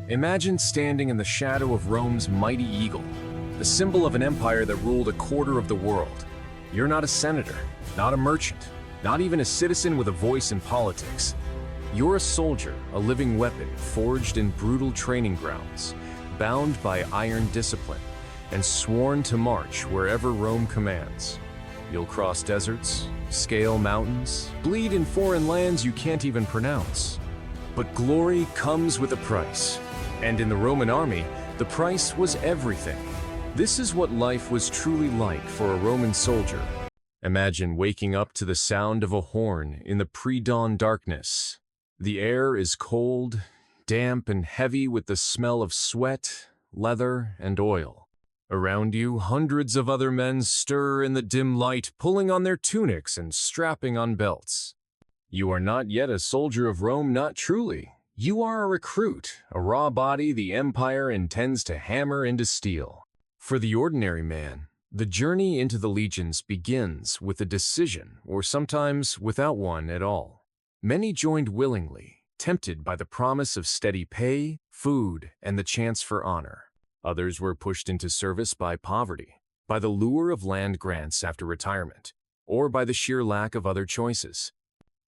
Imagine standing in the shadow of Rome's mighty eagle, the symbol of an empire that ruled a quarter of the world. You're not a senator, not a merchant, not even a citizen with a voice in politics. You're a soldier, a living weapon forged in brutal training grounds, bound by iron discipline, and sworn to march wherever Rome commands. You'll cross deserts, scale mountains, bleed in foreign lands you can't even pronounce. But glory comes with a price. And in the Roman army, the price was everything. This is what life was truly like for a Roman soldier. Imagine waking up to the sound of a horn in the pre-dawn darkness. The air is cold, damp, and heavy with the smell of sweat, leather, and oil. Around you, hundreds of other men stir in the dim light, pulling on their tunics and strapping on belts. You are not yet a soldier of Rome, not truly. You are a recruit, a raw body the empire intends to hammer into steel. For the ordinary man, the journey into the legions begins with a decision, or sometimes without one at all. Many joined willingly, tempted by the promise of steady pay, food, and the chance for honor. Others were pushed into service by poverty, by the lure of land grants after retirement, or by the sheer lack of other choices.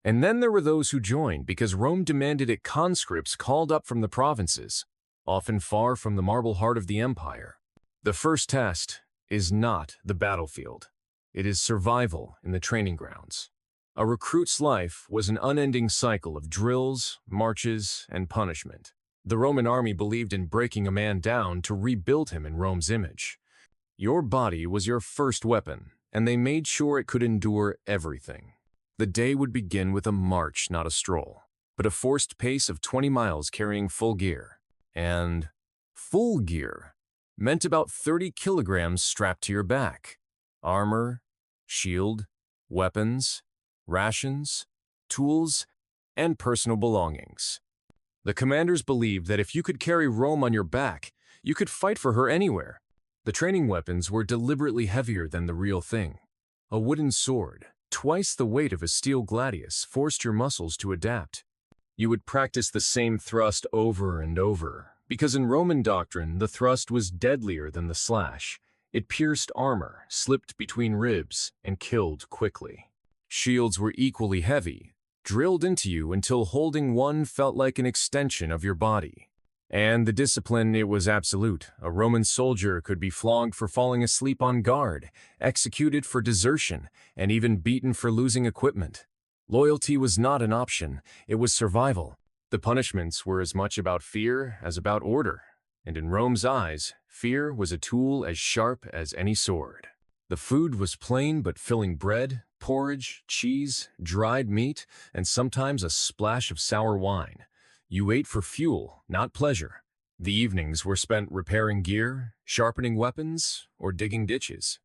And then there were those who joined because Rome demanded it, conscripts called up from the provinces, often far from the marble heart of the empire. The first test is not the battlefield. It is survival in the training grounds. A recruit's life was an unending cycle of drills, marches, and punishment. The Roman army believed in breaking a man down to rebuild him in Rome's image. Your body was your first weapon, and they made sure it could endure everything. The day would begin with a march, not a stroll, but a forced pace of 20 miles carrying full gear. And full gear meant about 30 kilograms strapped to your back. Armor, shield, weapons, rations, tools, and personal belongings. The commanders believed that if you could carry Rome on your back, you could fight for her anywhere. The training weapons were deliberately heavier than the real thing. A wooden sword, twice the weight of a steel Gladius, forced your muscles to adapt. You would practice the same thrust over and over, because in Roman doctrine, the thrust was deadlier than the slash. It pierced armor, slipped between ribs, and killed quickly. Shields were equally heavy, drilled into you until holding one felt like an extension of your body. And the discipline, it was absolute. A Roman soldier could be flogged for falling asleep on guard, executed for desertion, and even beaten for losing equipment. Loyalty was not an option, it was survival. The punishments were as much about fear as about order, and in Rome's eyes, fear was a tool as sharp as any sword. The food was plain but filling: bread, porridge, cheese, dried meat, and sometimes a splash of sour wine. You ate for fuel, not pleasure. The evenings were spent repairing gear, sharpening weapons, or digging ditches.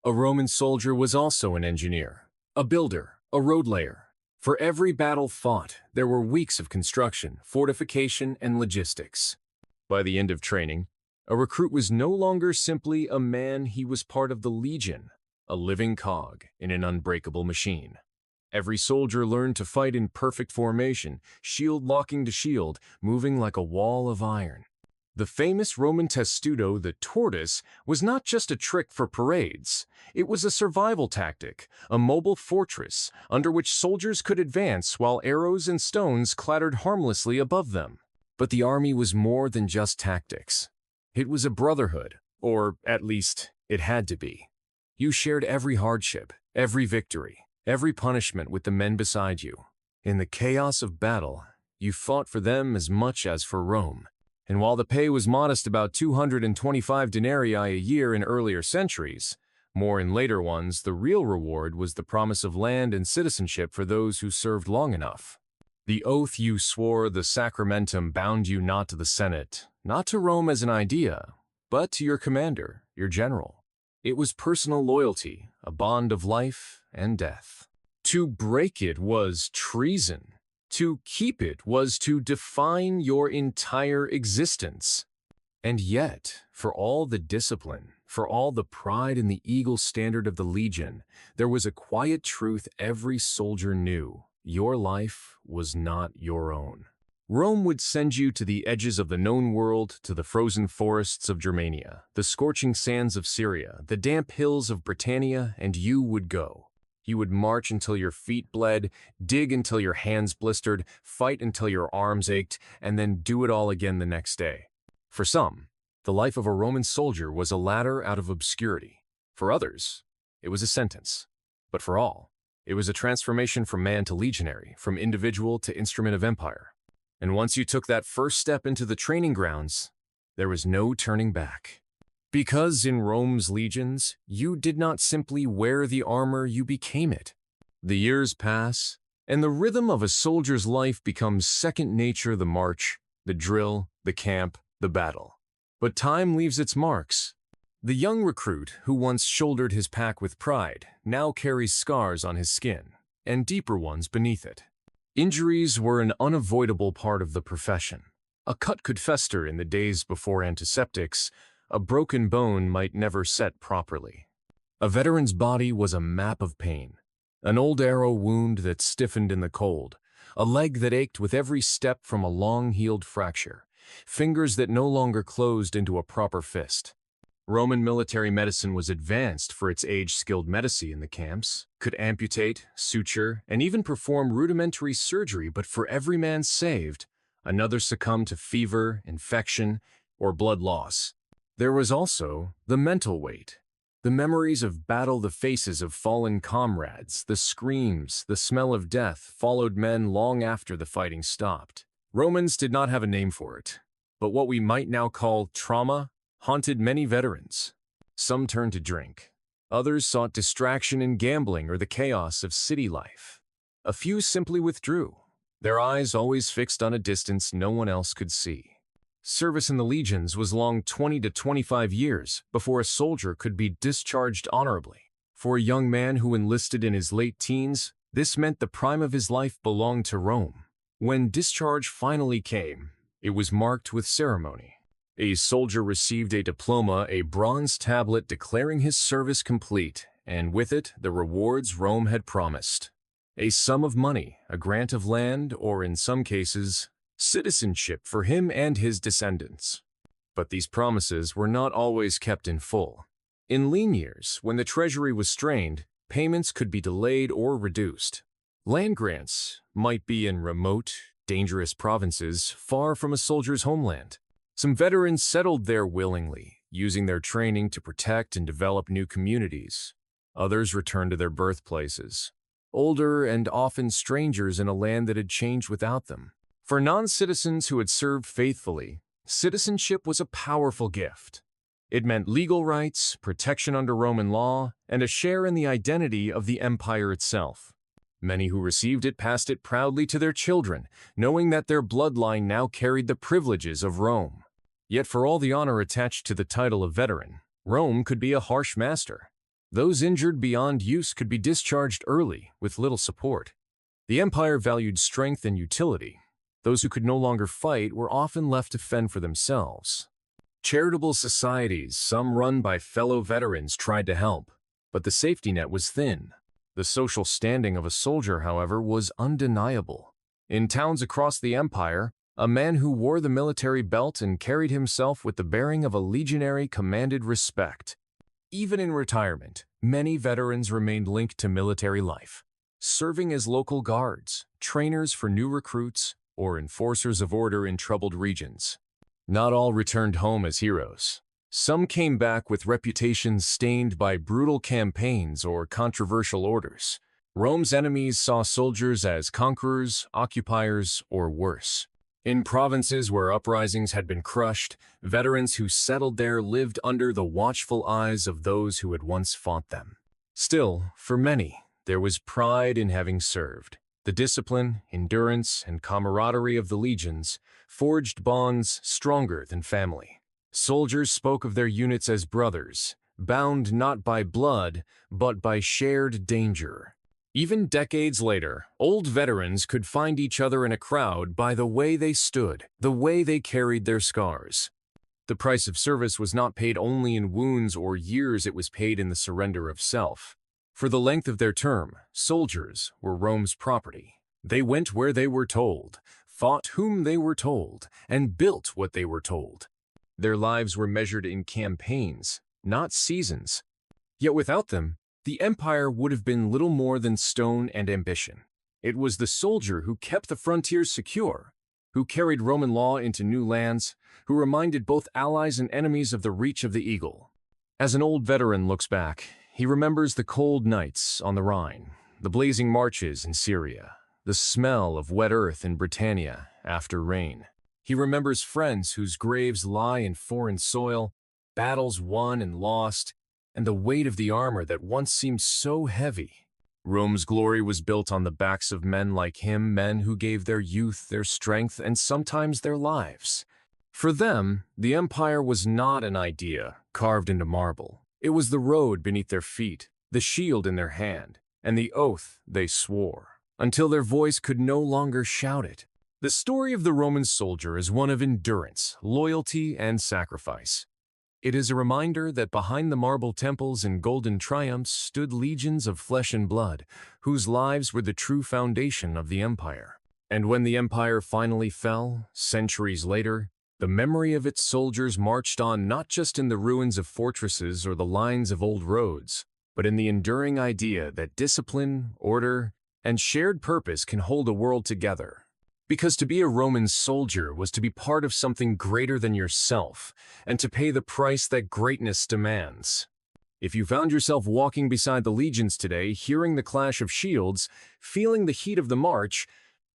A Roman soldier was also an engineer, a builder, a road layer. For every battle fought, there were weeks of construction, fortification, and logistics. By the end of training, a recruit was no longer simply a man, he was part of the legion, a living cog in an unbreakable machine. Every soldier learned to fight in perfect formation, shield locking to shield, moving like a wall of iron. The famous Roman testudo, the tortoise, was not just a trick for parades. It was a survival tactic, a mobile fortress under which soldiers could advance while arrows and stones clattered harmlessly above them. But the army was more than just tactics. It was a brotherhood, or at least it had to be. You shared every hardship, every victory, every punishment with the men beside you. In the chaos of battle, you fought for them as much as for Rome. And while the pay was modest, about 225 denarii a year in earlier centuries, more in later ones, the real reward was the promise of land and citizenship for those who served long enough. The oath you swore, the sacramentum, bound you not to the Senate, not to Rome as an idea, but to your commander, your general. It was personal loyalty, a bond of life and death. To break it was treason. To keep it was to define your entire existence. And yet, for all the discipline, for all the pride in the eagle standard of the legion, there was a quiet truth every soldier knew: your life was not your own. Rome would send you to the edges of the known world, to the frozen forests of Germania, the scorching sands of Syria, the damp hills of Britannia, and you would go. You would march until your feet bled, dig until your hands blistered, fight until your arms ached, and then do it all again the next day. For some, the life of a Roman soldier was a ladder out of obscurity. For others, it was a sentence. But for all, it was a transformation from man to legionary, from individual to instrument of empire. And once you took that first step into the training grounds, there was no turning back. Because in Rome's legions, you did not simply wear the armor, you became it. The years pass, and the rhythm of a soldier's life becomes second nature: the march, the drill, the camp, the battle. But time leaves its marks. The young recruit who once shouldered his pack with pride now carries scars on his skin, and deeper ones beneath it. Injuries were an unavoidable part of the profession. A cut could fester in the days before antiseptics. A broken bone might never set properly. A veteran's body was a map of pain. An old arrow wound that stiffened in the cold, a leg that ached with every step from a long-healed fracture, fingers that no longer closed into a proper fist. Roman military medicine was advanced for its age-skilled medici in the camps, could amputate, suture, and even perform rudimentary surgery, but for every man saved, another succumbed to fever, infection, or blood loss. There was also the mental weight. The memories of battle, the faces of fallen comrades, the screams, the smell of death followed men long after the fighting stopped. Romans did not have a name for it, but what we might now call trauma haunted many veterans. Some turned to drink. Others sought distraction in gambling or the chaos of city life. A few simply withdrew, their eyes always fixed on a distance no one else could see. Service in the legions was long 20 to 25 years before a soldier could be discharged honorably. For a young man who enlisted in his late teens, this meant the prime of his life belonged to Rome. When discharge finally came, it was marked with ceremony. A soldier received a diploma, a bronze tablet declaring his service complete, and with it the rewards Rome had promised. A sum of money, a grant of land, or in some cases, citizenship for him and his descendants. But these promises were not always kept in full. In lean years, when the treasury was strained, payments could be delayed or reduced. Land grants might be in remote, dangerous provinces far from a soldier's homeland. Some veterans settled there willingly, using their training to protect and develop new communities. Others returned to their birthplaces, older and often strangers in a land that had changed without them. For non-citizens who had served faithfully, citizenship was a powerful gift. It meant legal rights, protection under Roman law, and a share in the identity of the empire itself. Many who received it passed it proudly to their children, knowing that their bloodline now carried the privileges of Rome. Yet for all the honor attached to the title of veteran, Rome could be a harsh master. Those injured beyond use could be discharged early, with little support. The empire valued strength and utility. Those who could no longer fight were often left to fend for themselves. Charitable societies, some run by fellow veterans, tried to help, but the safety net was thin. The social standing of a soldier, however, was undeniable. In towns across the empire, a man who wore the military belt and carried himself with the bearing of a legionary commanded respect. Even in retirement, many veterans remained linked to military life, serving as local guards, trainers for new recruits, or enforcers of order in troubled regions. Not all returned home as heroes. Some came back with reputations stained by brutal campaigns or controversial orders. Rome's enemies saw soldiers as conquerors, occupiers, or worse. In provinces where uprisings had been crushed, veterans who settled there lived under the watchful eyes of those who had once fought them. Still, for many, there was pride in having served. The discipline, endurance, and camaraderie of the legions forged bonds stronger than family. Soldiers spoke of their units as brothers, bound not by blood, but by shared danger. Even decades later, old veterans could find each other in a crowd by the way they stood, the way they carried their scars. The price of service was not paid only in wounds or years, it was paid in the surrender of self. For the length of their term, soldiers were Rome's property. They went where they were told, fought whom they were told, and built what they were told. Their lives were measured in campaigns, not seasons. Yet without them, the empire would have been little more than stone and ambition. It was the soldier who kept the frontiers secure, who carried Roman law into new lands, who reminded both allies and enemies of the reach of the eagle. As an old veteran looks back, he remembers the cold nights on the Rhine, the blazing marches in Syria, the smell of wet earth in Britannia after rain. He remembers friends whose graves lie in foreign soil, battles won and lost, and the weight of the armor that once seemed so heavy. Rome's glory was built on the backs of men like him, men who gave their youth, their strength, and sometimes their lives. For them, the empire was not an idea carved into marble. It was the road beneath their feet, the shield in their hand, and the oath they swore, until their voice could no longer shout it. The story of the Roman soldier is one of endurance, loyalty, and sacrifice. It is a reminder that behind the marble temples and golden triumphs stood legions of flesh and blood, whose lives were the true foundation of the empire. And when the empire finally fell, centuries later, the memory of its soldiers marched on not just in the ruins of fortresses or the lines of old roads, but in the enduring idea that discipline, order, and shared purpose can hold a world together. Because to be a Roman soldier was to be part of something greater than yourself, and to pay the price that greatness demands. If you found yourself walking beside the legions today, hearing the clash of shields, feeling the heat of the march,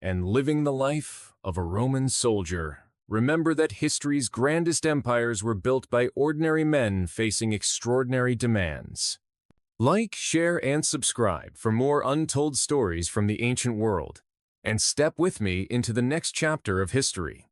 and living the life of a Roman soldier, remember that history's grandest empires were built by ordinary men facing extraordinary demands. Like, share, and subscribe for more untold stories from the ancient world. And step with me into the next chapter of history.